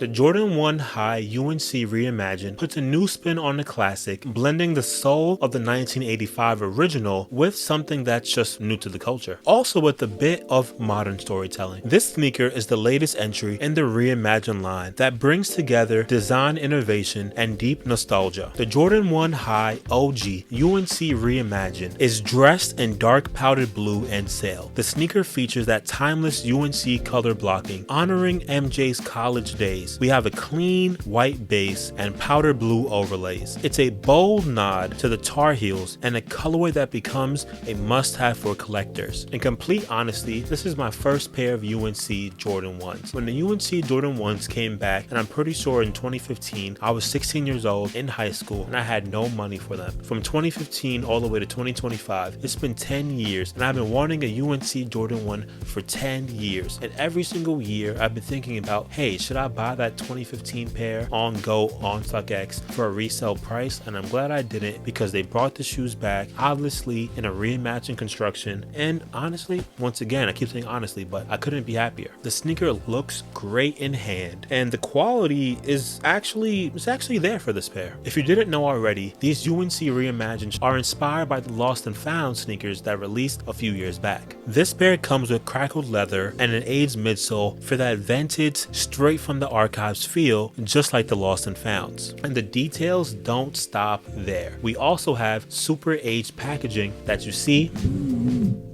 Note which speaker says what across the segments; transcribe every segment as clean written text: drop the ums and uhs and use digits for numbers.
Speaker 1: The Jordan 1 High UNC Reimagined puts a new spin on the classic, blending the soul of the 1985 original with something that's just new to the culture, also with a bit of modern storytelling. This sneaker is the latest entry in the Reimagined line that brings together design innovation and deep nostalgia. The Jordan 1 High OG UNC Reimagined is dressed in dark powdered blue and sail. The sneaker features that timeless UNC color blocking, honoring MJ's college days. We have a clean white base and powder blue overlays. It's a bold nod to the Tar Heels and a colorway that becomes a must-have for collectors. In complete honesty, this is my first pair of UNC Jordan 1s. When the UNC Jordan 1s came back, and I'm pretty sure in 2015, I was 16 years old in high school and I had no money for them. From 2015 all the way to 2025, it's been 10 years and I've been wanting a UNC Jordan 1 for 10 years. And every single year I've been thinking about, hey, should I buy that 2015 pair on StockX for a resale price? And I'm glad I didn't, because they brought the shoes back, obviously in a reimagined construction. And honestly, once again, I keep saying honestly, but I couldn't be happier. The sneaker looks great in hand and the quality is actually there for this pair. If you didn't know already, these UNC Reimagined are inspired by the Lost and Found sneakers that released a few years back. This pair comes with crackled leather and an aged midsole for that vintage, straight from the archives feel, just like the Lost and Founds. And the details don't stop there. We also have super aged packaging that you see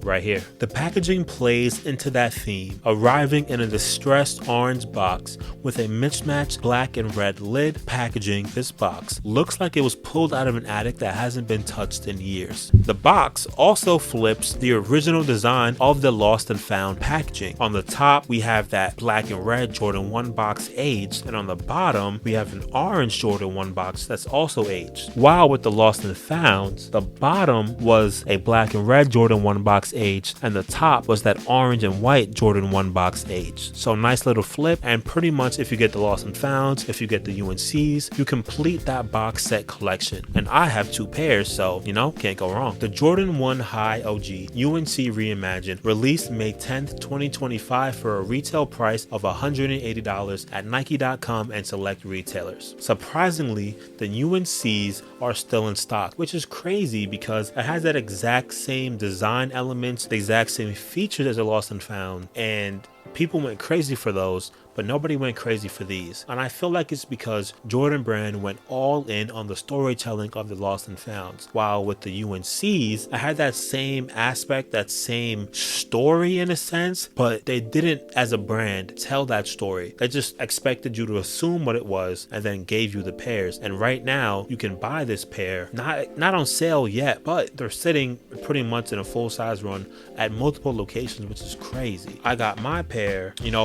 Speaker 1: right here. The packaging plays into that theme, arriving in a distressed orange box with a mismatched black and red lid packaging. This box looks like it was pulled out of an attic that hasn't been touched in years. The box also flips the original design of the Lost and Found packaging. On the top, we have that black and red Jordan 1 box aged, and on the bottom, we have an orange Jordan 1 box that's also aged. While with the Lost and Founds, the bottom was a black and red Jordan 1 box aged, and the top was that orange and white Jordan 1 box aged. So nice little flip, and pretty much if you get the Lost and Founds, if you get the UNCs, you complete that box set collection. And I have two pairs, so can't go wrong. The Jordan 1 High OG UNC Reimagined released May 10th, 2025 for a retail price of $180 at Nike.com and select retailers. Surprisingly, the UNCs are still in stock, which is crazy because it has that exact same design elements, the exact same features as the Lost and Found, and people went crazy for those, but nobody went crazy for these. And I feel like it's because Jordan Brand went all in on the storytelling of the Lost and Founds. While with the UNCs, I had that same aspect, that same story in a sense, but they didn't, as a brand, tell that story. They just expected you to assume what it was and then gave you the pairs. And right now, you can buy this pair, not on sale yet, but they're sitting pretty much in a full-size run at multiple locations, which is crazy. I got my pair,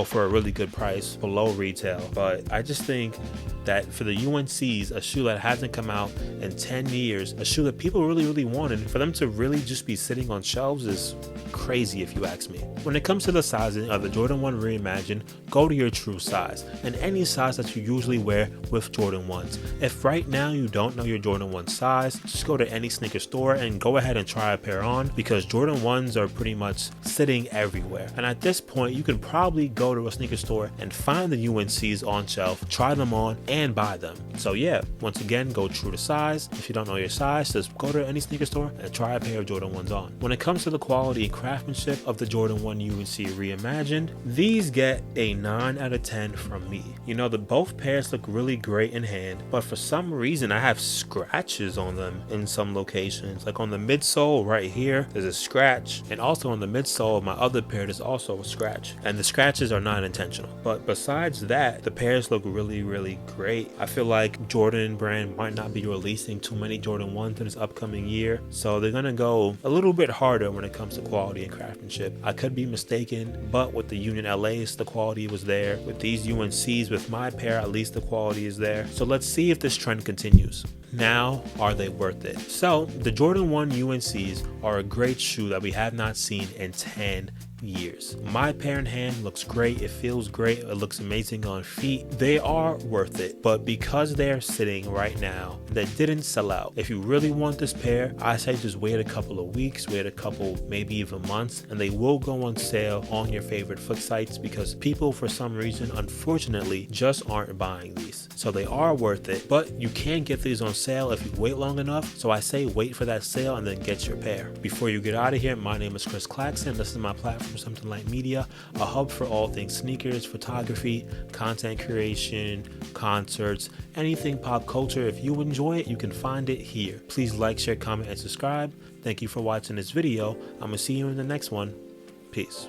Speaker 1: for a really good price, below retail, but I just think that for the UNCs, a shoe that hasn't come out in 10 years, a shoe that people really wanted, for them to really just be sitting on shelves is crazy if you ask me. When it comes to the sizing of the Jordan 1 Reimagined, go to your true size and any size that you usually wear with Jordan 1s. If right now you don't know your Jordan 1 size, just go to any sneaker store and go ahead and try a pair on, because Jordan 1s are pretty much sitting everywhere. And at this point, you can probably go to a sneaker store and find the UNCs on shelf, try them on, and buy them. So yeah, once again, go true to size. If you don't know your size, just go to any sneaker store and try a pair of Jordan 1s on. When it comes to the quality and craftsmanship of the Jordan 1 UNC Reimagined, these get a 9 out of 10 from me. Both pairs look really great in hand, but for some reason I have scratches on them in some locations. Like on the midsole right here, there's a scratch, and also on the midsole of my other pair, there's also a scratch, and the scratches are not intentional. But besides that, the pairs look really great. I feel like Jordan Brand might not be releasing too many Jordan 1s in this upcoming year, so they're gonna go a little bit harder when it comes to quality and craftsmanship. I could be mistaken, but with the Union LAs, the quality was there. With these UNCs, with my pair, at least the quality is there. So let's see if this trend continues. Now, are they worth it? So the Jordan 1 UNCs are a great shoe that we have not seen in 10 years. My pair in hand looks great, it feels great, it looks amazing on feet. They are worth it, but because they're sitting right now, they didn't sell out. If you really want this pair, I say just wait a couple of weeks, wait a couple, maybe even months, and they will go on sale on your favorite foot sites because people for some reason, unfortunately, just aren't buying these. So they are worth it, but you can get these on sale if you wait long enough. So I say wait for that sale and then get your pair. Before you get out of here, my name is CClaxton. This is my platform, Something Like Media, a hub for all things sneakers, photography, content creation, concerts, anything pop culture. If you enjoy it, you can find it here. Please like, share, comment, and subscribe. Thank you for watching this video. I'm gonna see you in the next one. Peace.